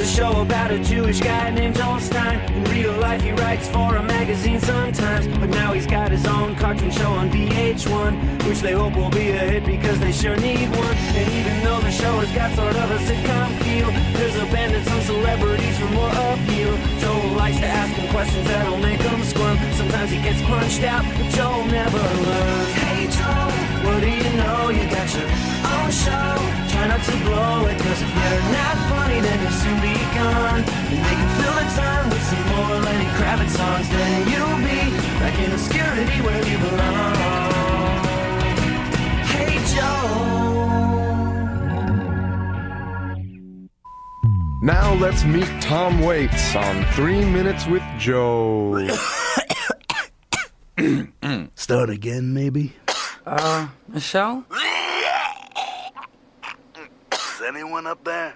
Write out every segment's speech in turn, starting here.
a show about a Jewish guy named Joel Stein. In real life he writes for a magazine sometimes, but now he's got his own cartoon show on VH1, which they hope will be a hit because they sure need one. And even though the show has got sort of a sitcom feel, there's a band and some celebrities for more appeal. Joel likes to ask him questions that'll make him squirm. Sometimes he gets punched out, but Joel never learns. Hey Joel, what do you know? You got your own show. Try not to blow it, cause if you're not funny, then you'll soon be gone. And they can fill the time with some more Lenny Kravitz songs. Then you'll be back in obscurity where you belong. Hey Joel. Now let's meet Tom Waits on 3 Minutes with Joe. Start again, maybe? Michelle? Is anyone up there?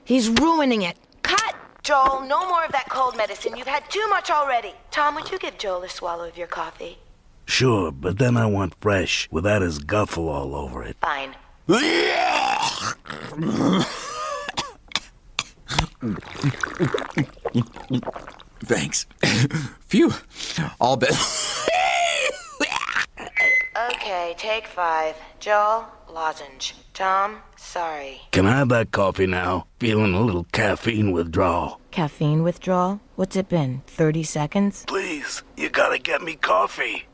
He's ruining it. Cut! Joel, no more of that cold medicine. You've had too much already. Tom, would you give Joel a swallow of your coffee? Sure, but then I want fresh, without his guffle all over it. Fine. Thanks. Phew. All bet. Okay, take 5. Joel, lozenge. Tom, sorry. Can I have that coffee now? Feeling a little caffeine withdrawal. Caffeine withdrawal? What's it been, 30 seconds? Please, you gotta get me coffee.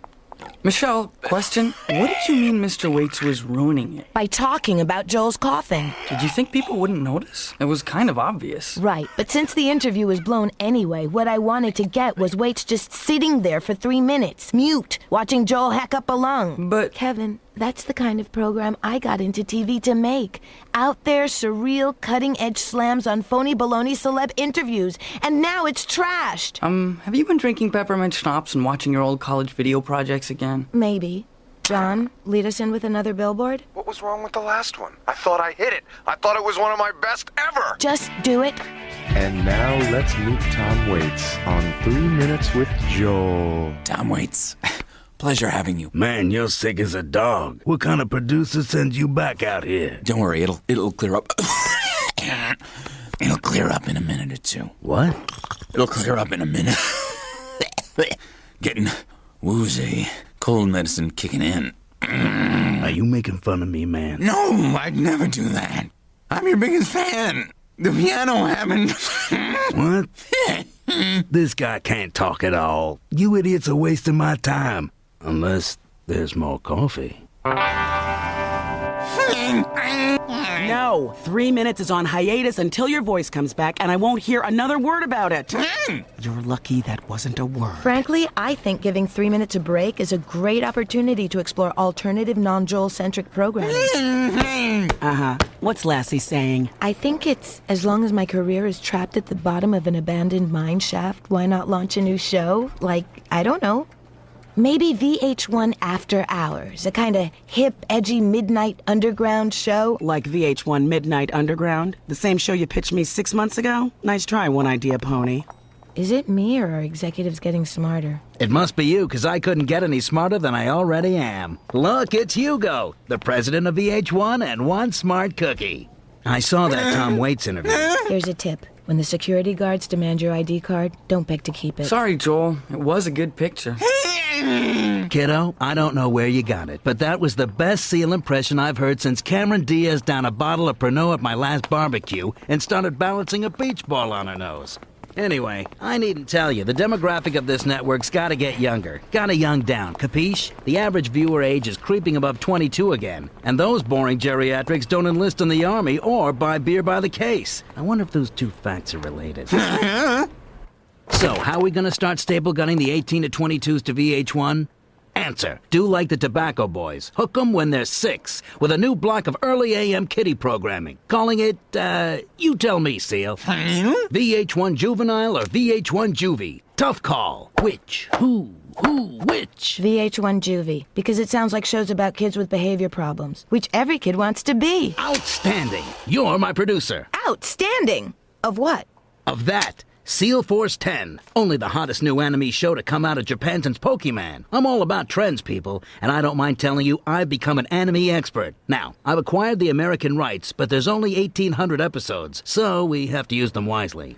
Michelle, question. What did you mean Mr. Waits was ruining it? By talking about Joel's coughing. Did you think people wouldn't notice? It was kind of obvious. Right, but since the interview was blown anyway, what I wanted to get was Waits just sitting there for 3 minutes, mute, watching Joel hack up a lung. But... Kevin, that's the kind of program I got into TV to make. Out there, surreal, cutting-edge slams on phony baloney celeb interviews, and now it's trashed. Have you been drinking peppermint schnapps and watching your old college video projects again? Maybe. John, lead us in with another billboard? What was wrong with the last one? I thought I hit it. I thought it was one of my best ever. Just do it. And now let's meet Tom Waits on 3 Minutes with Joe. Tom Waits. Pleasure having you. Man, you're sick as a dog. What kind of producer sends you back out here? Don't worry, it'll clear up. It'll clear up in a minute or two. What? It'll clear up in a minute. Getting woozy. Cold medicine kicking in. Are you making fun of me, man? No, I'd never do that. I'm your biggest fan. The piano happened. What? This guy can't talk at all. You idiots are wasting my time. Unless there's more coffee. No, 3 minutes is on hiatus until your voice comes back, and I won't hear another word about it. You're lucky that wasn't a word. Frankly, I think giving 3 minutes a break is a great opportunity to explore alternative, non-Joel-centric programming. What's Lassie saying? I think it's, as long as my career is trapped at the bottom of an abandoned mine shaft, why not launch a new show? Like, I don't know. Maybe VH1 After Hours, a kind of hip, edgy midnight underground show. Like VH1 Midnight Underground? The same show you pitched me 6 months ago? Nice try, One Idea Pony. Is it me or are executives getting smarter? It must be you, because I couldn't get any smarter than I already am. Look, it's Hugo, the president of VH1 and one smart cookie. I saw that Tom Waits interview. Here's a tip. When the security guards demand your ID card, don't beg to keep it. Sorry, Joel. It was a good picture. Kiddo, I don't know where you got it, but that was the best seal impression I've heard since Cameron Diaz downed a bottle of Pernod at my last barbecue and started balancing a beach ball on her nose. Anyway, I needn't tell you, the demographic of this network's gotta get younger. Gotta young down, capiche? The average viewer age is creeping above 22 again, and those boring geriatrics don't enlist in the army or buy beer by the case. I wonder if those two facts are related. So, how are we gonna start staple gunning the 18 to 22s to VH1? Answer. Do like the Tobacco Boys. Hook 'em when they're 6, with a new block of early AM kiddie programming. Calling it, you tell me, Seal. VH1 Juvenile or VH1 Juvie? Tough call. Which? Who? Which? VH1 Juvie, because it sounds like shows about kids with behavior problems, which every kid wants to be. Outstanding. You're my producer. Outstanding? Of what? Of that. Seal Force 10. Only the hottest new anime show to come out of Japan since Pokemon. I'm all about trends, people, and I don't mind telling you I've become an anime expert. Now, I've acquired the American rights, but there's only 1,800 episodes, so we have to use them wisely.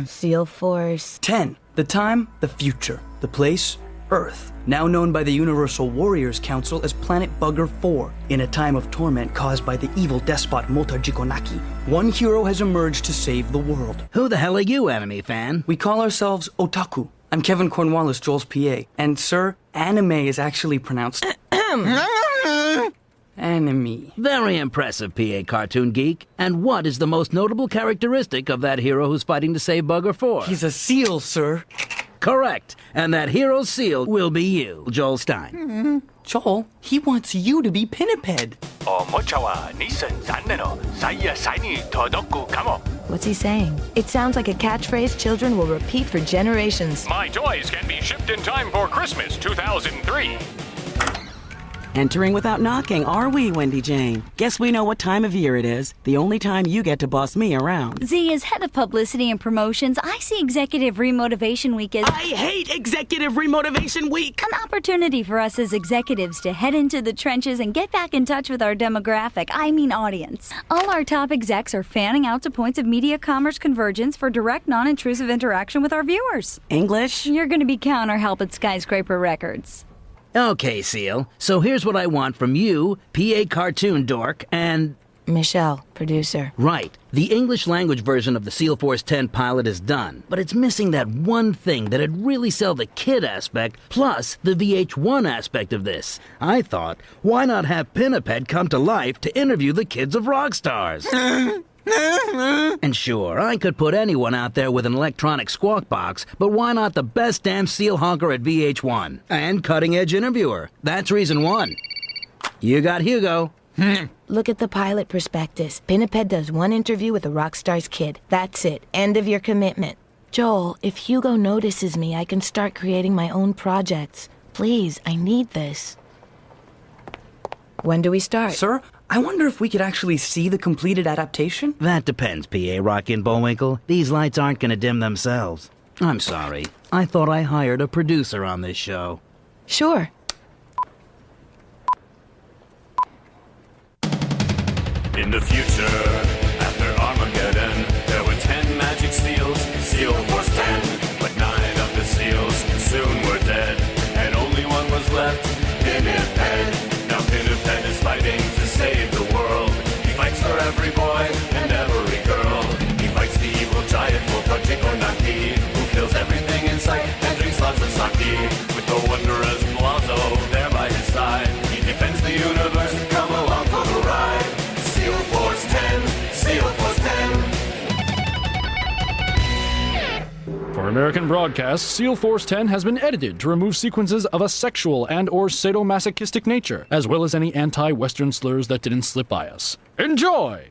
Seal Force. 10. The time, the future. The place, Earth. Now known by the Universal Warriors Council as Planet Bugger 4. In a time of torment caused by the evil despot Mota Jikonaki, one hero has emerged to save the world. Who the hell are you, anime fan? We call ourselves Otaku. I'm Kevin Cornwallis, Joel's PA. And sir, anime is actually pronounced anime. Very impressive, PA Cartoon Geek. And what is the most notable characteristic of that hero who's fighting to save Bugger 4? He's a seal, sir. Correct. And that hero's seal will be you, Joel Stein. Joel, he wants you to be Pinniped. What's he saying? It sounds like a catchphrase children will repeat for generations. My toys can be shipped in time for Christmas 2003. Entering without knocking, are we, Wendy Jane? Guess we know what time of year it is. The only time you get to boss me around. Z, as head of publicity and promotions, I see Executive Remotivation Week as... I hate Executive Remotivation Week! An opportunity for us as executives to head into the trenches and get back in touch with our demographic, I mean audience. All our top execs are fanning out to points of media commerce convergence for direct, non-intrusive interaction with our viewers. English? You're going to be counter help at Skyscraper Records. Okay, Seal. So here's what I want from you, PA Cartoon Dork, and... Michelle, producer. Right. The English language version of the Seal Force 10 pilot is done, but it's missing that one thing that'd really sell the kid aspect, plus the VH1 aspect of this. I thought, why not have Pinniped come to life to interview the kids of Rockstars? And sure, I could put anyone out there with an electronic squawk box, but why not the best damn seal honker at VH1? And cutting-edge interviewer. That's reason one. You got Hugo. Look at the pilot prospectus. Pinniped does one interview with a Rockstar's kid. That's it. End of your commitment. Joel, if Hugo notices me, I can start creating my own projects. Please, I need this. When do we start? Sir, I wonder if we could actually see the completed adaptation? That depends, PA Rocky and Bullwinkle. These lights aren't gonna dim themselves. I'm sorry. I thought I hired a producer on this show. Sure. In the future, after Armageddon, there were 10 magic seals, Seal Force 10, but 9 of the seals soon were dead, and only one was left, Pinniped. Now Pinniped is fighting to save the world. He fights for every boy and every girl. He fights the evil giant Mota Jikonaki, who kills everything in sight and drinks lots of sake. With the wondrous Milazzo there by his side, he defends the universe. Come along for the ride. Seal Force 10, Seal Force 10. For American broadcast, Seal Force 10 has been edited to remove sequences of a sexual and or sadomasochistic nature, as well as any anti-Western slurs that didn't slip by us. Enjoy!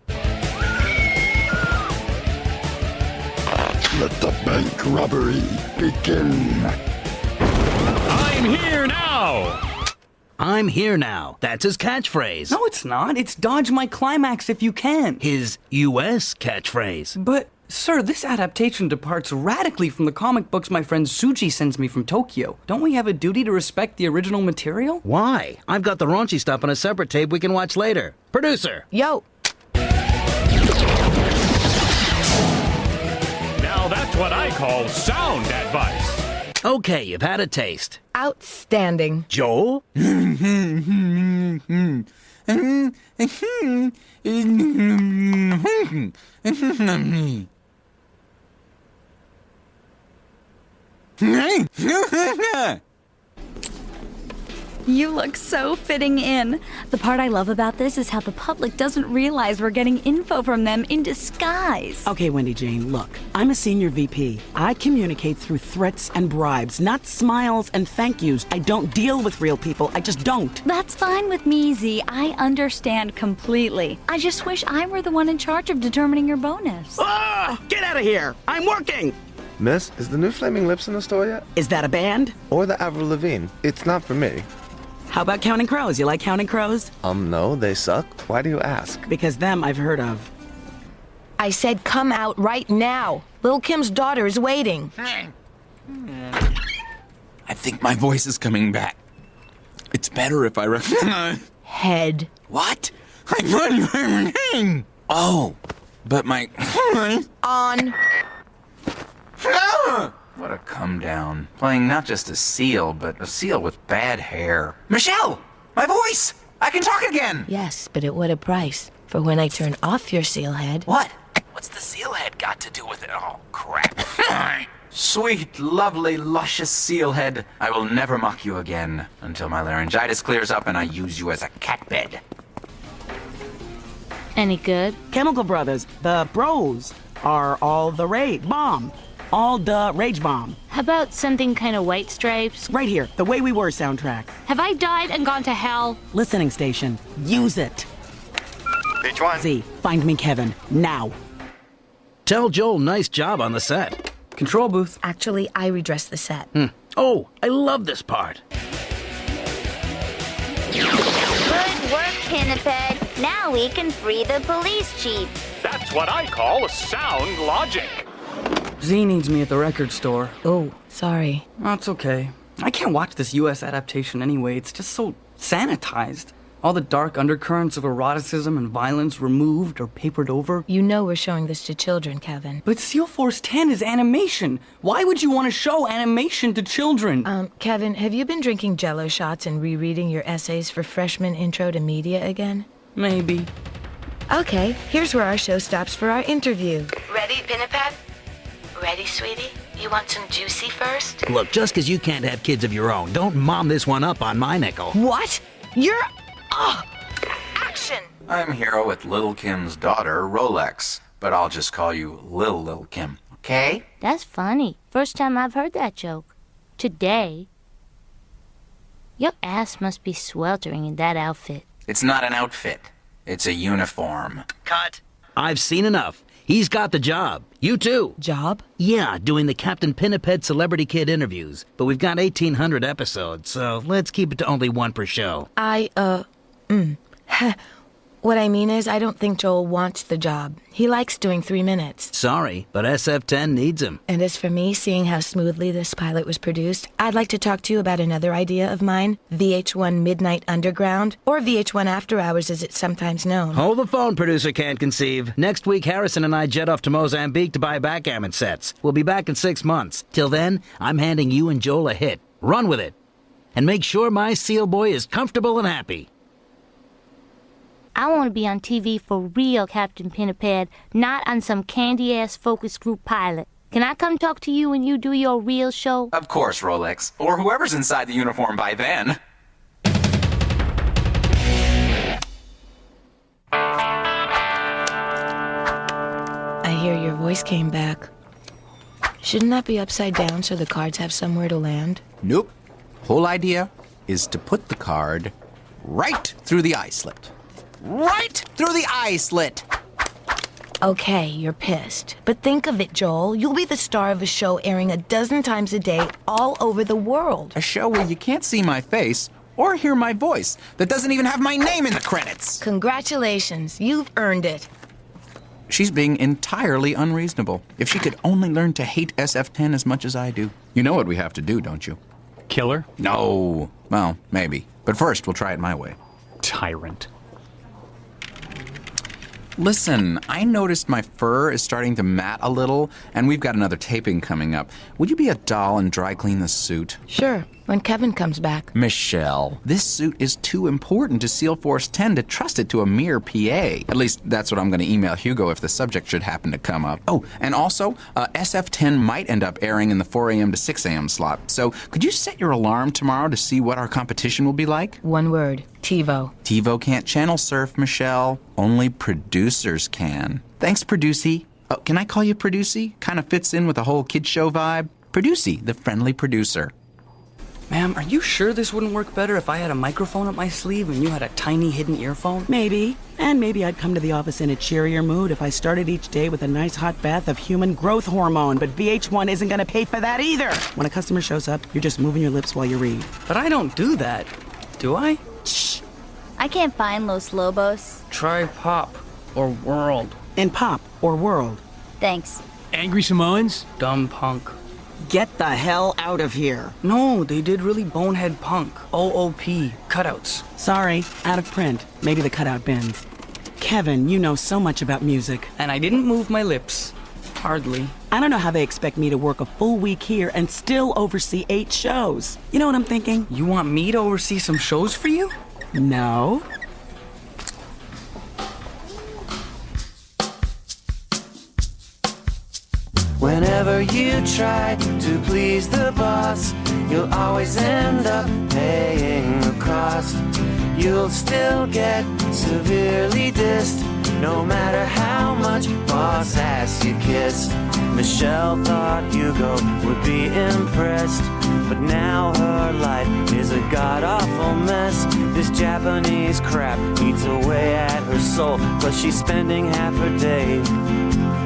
Let the bank robbery begin. I'm here now! I'm here now. That's his catchphrase. No, it's not. It's dodge my climax if you can. His U.S. catchphrase. But, sir, this adaptation departs radically from the comic books my friend Suji sends me from Tokyo. Don't we have a duty to respect the original material? Why? I've got the raunchy stuff on a separate tape we can watch later. Producer! Yo! Now that's what I call sound advice. Okay, you've had a taste. Outstanding. Joel? You look so fitting in. The part I love about this is how the public doesn't realize we're getting info from them in disguise. Okay, Wendy Jane, look. I'm a senior VP. I communicate through threats and bribes, not smiles and thank yous. I don't deal with real people. I just don't. That's fine with me, Z. I understand completely. I just wish I were the one in charge of determining your bonus. Ah! Get out of here! I'm working! Miss, is the new Flaming Lips in the store yet? Is that a band? Or the Avril Lavigne? It's not for me. How about Counting Crows? You like Counting Crows? No, they suck. Why do you ask? Because them I've heard of. I said come out right now. Lil' Kim's daughter is waiting. I think my voice is coming back. It's better if I recognize. Head. What? I thought you were my name. Oh, but my. On. What a come down. Playing not just a seal, but a seal with bad hair. Michelle! My voice! I can talk again! Yes, but at what a price? For when I turn off your seal head. What? What's the seal head got to do with it? Oh, crap. Sweet, lovely, luscious seal head. I will never mock you again until my laryngitis clears up and I use you as a cat bed. Any good? Chemical Brothers, the bros, are all the rage bomb. All the rage bomb. How about something kind of White Stripes? Right here, the Way We Were soundtrack. Have I died and gone to hell? Listening station, use it. H1. Z, find me Kevin, now. Tell Joel nice job on the set. Control booth. Actually, I redressed the set. Oh, I love this part. Good work, Pinniped. Now we can free the police chief. That's what I call sound logic. Z needs me at the record store. Oh, sorry. That's okay. I can't watch this US adaptation anyway. It's just so sanitized. All the dark undercurrents of eroticism and violence removed or papered over. You know we're showing this to children, Kevin. But Seal Force 10 is animation. Why would you want to show animation to children? Kevin, have you been drinking Jell-O shots and rereading your essays for freshman intro to media again? Maybe. Okay, here's where our show stops for our interview. Ready, Pinniped? Ready, sweetie? You want some juicy first? Look, just because you can't have kids of your own, don't mom this one up on my nickel. What? You're... Action! I'm here with Lil' Kim's daughter, Rolex, but I'll just call you Lil' Kim, okay? That's funny. First time I've heard that joke. Today. Your ass must be sweltering in that outfit. It's not an outfit. It's a uniform. Cut. I've seen enough. He's got the job. You too. Job? Yeah, doing the Captain Pinniped Celebrity Kid interviews. But we've got 1,800 episodes, so let's keep it to only one per show. What I mean is, I don't think Joel wants the job. He likes doing 3 minutes. Sorry, but SF10 needs him. And as for me, seeing how smoothly this pilot was produced, I'd like to talk to you about another idea of mine, VH1 Midnight Underground, or VH1 After Hours as it's sometimes known. Hold the phone, producer can't conceive. Next week, Harrison and I jet off to Mozambique to buy backgammon sets. We'll be back in 6 months. Till then, I'm handing you and Joel a hit. Run with it. And make sure my seal boy is comfortable and happy. I want to be on TV for real, Captain Pinniped, not on some candy-ass focus group pilot. Can I come talk to you when you do your real show? Of course, Rolex. Or whoever's inside the uniform by then. I hear your voice came back. Shouldn't that be upside down so the cards have somewhere to land? Nope. Whole idea is to put the card right through the eye slit. Right through the eye slit. Okay, you're pissed. But think of it, Joel. You'll be the star of a show airing 12 times a day all over the world. A show where you can't see my face or hear my voice that doesn't even have my name in the credits. Congratulations. You've earned it. She's being entirely unreasonable. If she could only learn to hate SF10 as much as I do. You know what we have to do, don't you? Kill her? No. Well, maybe. But first, we'll try it my way. Tyrant. Listen, I noticed my fur is starting to mat a little, and we've got another taping coming up. Would you be a doll and dry clean the suit? Sure, when Kevin comes back. Michelle, this suit is too important to SEAL Force 10 to trust it to a mere PA. At least that's what I'm going to email Hugo if the subject should happen to come up. Oh, and also, SF10 might end up airing in the 4 a.m. to 6 a.m. slot. So could you set your alarm tomorrow to see what our competition will be like? One word, TiVo. TiVo can't channel surf, Michelle. Only producers can. Thanks, Producey. Oh, can I call you Producey? Kind of fits in with the whole kid show vibe. Producey, the friendly producer. Ma'am, are you sure this wouldn't work better if I had a microphone up my sleeve and you had a tiny hidden earphone? Maybe. And maybe I'd come to the office in a cheerier mood if I started each day with a nice hot bath of human growth hormone, but VH1 isn't going to pay for that either. When a customer shows up, you're just moving your lips while you read. But I don't do that. Do I? Shh. I can't find Los Lobos. Try Pop or World. In Pop, or world. Thanks. Angry Samoans? Dumb punk. Get the hell out of here. No, they did really bonehead punk. OOP. Cutouts. Sorry, out of print. Maybe the cutout bins. Kevin, you know so much about music. And I didn't move my lips. Hardly. I don't know how they expect me to work a full week here and still oversee 8 shows. You know what I'm thinking? You want me to oversee some shows for you? No. Whenever you try to please the boss, you'll always end up paying the cost. You'll still get severely dissed, no matter how much boss ass you kissed. Michelle thought Hugo would be impressed, but now her life is a god-awful mess. This Japanese crap eats away at her soul, plus she's spending half her day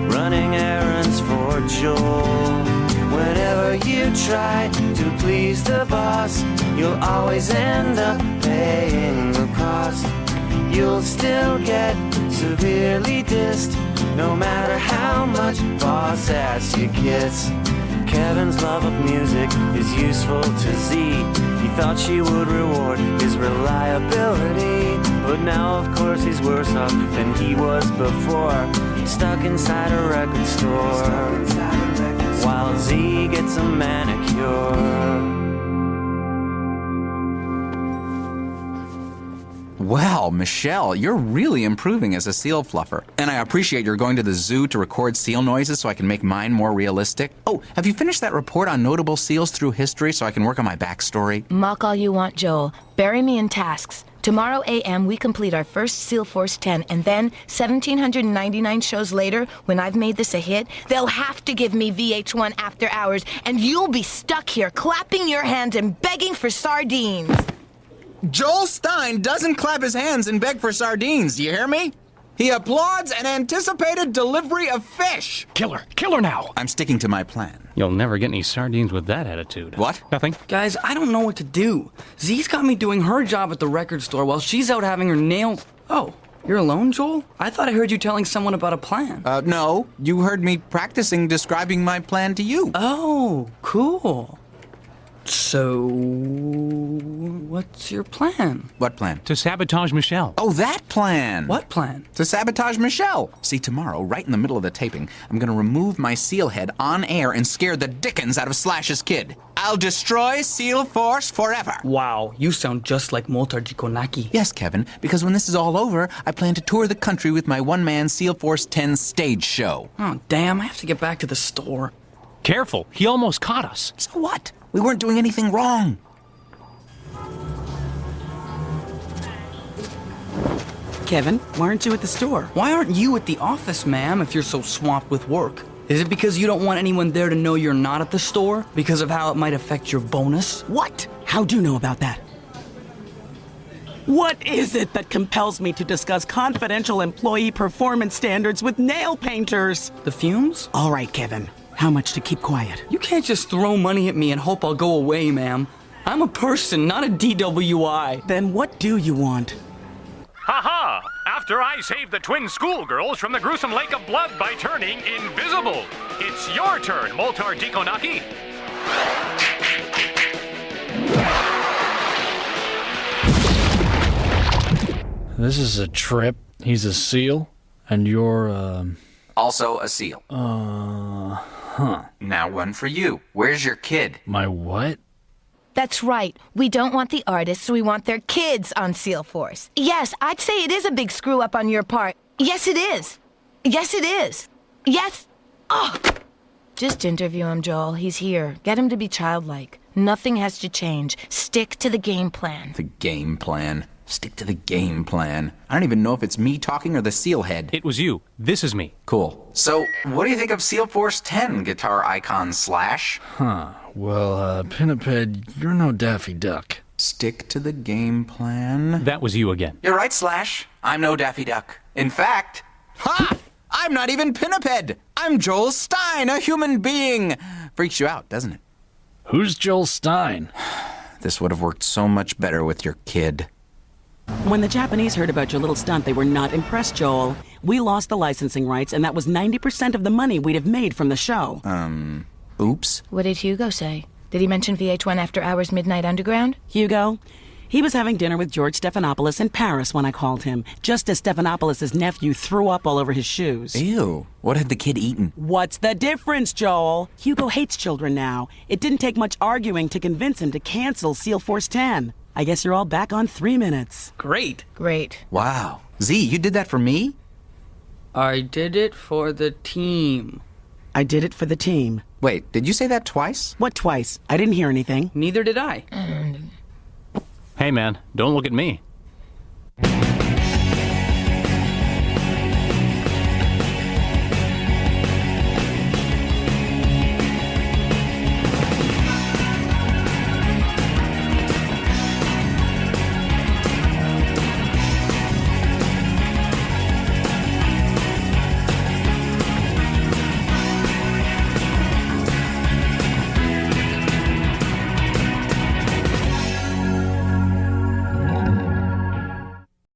running errands for Joel. Whenever you try to please the boss, you'll always end up paying the cost. You'll still get severely dissed, no matter how much boss ass you kiss. Kevin's love of music is useful to Z. He thought she would reward his reliability, but now of course he's worse off than he was before, stuck inside a record store, while Z gets a manicure. Wow, Michelle, you're really improving as a seal fluffer. And I appreciate you're going to the zoo to record seal noises so I can make mine more realistic. Oh, have you finished that report on notable seals through history so I can work on my backstory? Mock all you want, Joel. Bury me in tasks. Tomorrow AM, we complete our first SEAL Force 10, and then 1,799 shows later, when I've made this a hit, they'll have to give me VH1 after hours, and you'll be stuck here clapping your hands and begging for sardines. Joel Stein doesn't clap his hands and beg for sardines, do you hear me? He applauds an anticipated delivery of fish. Kill her now. I'm sticking to my plan. You'll never get any sardines with that attitude. What? Nothing. Guys, I don't know what to do. Z's got me doing her job at the record store while she's out having her nails... Oh, you're alone, Joel? I thought I heard you telling someone about a plan. No. You heard me practicing describing my plan to you. Oh, cool. So, what's your plan? What plan? To sabotage Michelle. Oh, that plan! What plan? To sabotage Michelle. See, tomorrow, right in the middle of the taping, I'm gonna remove my seal head on air and scare the dickens out of Slash's kid. I'll destroy Seal Force forever. Wow, you sound just like Moltar Jikonaki. Yes, Kevin, because when this is all over, I plan to tour the country with my one-man Seal Force 10 stage show. Oh, damn, I have to get back to the store. Careful, he almost caught us. So what? We weren't doing anything wrong. Kevin, why aren't you at the store? Why aren't you at the office, ma'am, if you're so swamped with work? Is it because you don't want anyone there to know you're not at the store? Because of how it might affect your bonus? What? How'd you know about that? What is it that compels me to discuss confidential employee performance standards with nail painters? The fumes? All right, Kevin. How much to keep quiet? You can't just throw money at me and hope I'll go away, ma'am. I'm a person, not a DWI. Then what do you want? Ha-ha! After I saved the twin schoolgirls from the gruesome lake of blood by turning invisible, it's your turn, Moltar Jikonaki. This is a trip. He's a seal, and you're, Also a seal. Now one for you. Where's your kid? My what? That's right. We don't want the artists, we want their kids on SEAL Force. Yes, I'd say it is a big screw-up on your part. Yes, it is. Yes, it is. Yes. Oh. Just interview him, Joel. He's here. Get him to be childlike. Nothing has to change. Stick to the game plan. The game plan. Stick to the game plan. I don't even know if it's me talking or the seal head. It was you. This is me. Cool. So, what do you think of Seal Force 10, guitar icon Slash? Well, Pinniped, you're no Daffy Duck. Stick to the game plan. That was you again. You're right, Slash. I'm no Daffy Duck. In fact, I'm not even Pinniped. I'm Joel Stein, a human being. Freaks you out, doesn't it? Who's Joel Stein? This would have worked so much better with your kid. When the Japanese heard about your little stunt, they were not impressed, Joel. We lost the licensing rights, and that was 90% of the money we'd have made from the show. Oops. What did Hugo say? Did he mention VH1 After Hours Midnight Underground? Hugo? He was having dinner with George Stephanopoulos in Paris when I called him, just as Stephanopoulos' nephew threw up all over his shoes. Ew. What had the kid eaten? What's the difference, Joel? Hugo hates children now. It didn't take much arguing to convince him to cancel SEAL Force 10. I guess you're all back on 3 minutes. Great. Great. Wow. Z, you did that for me? I did it for the team. I did it for the team. Wait, did you say that twice? What twice? I didn't hear anything. Neither did I. Hey man, don't look at me.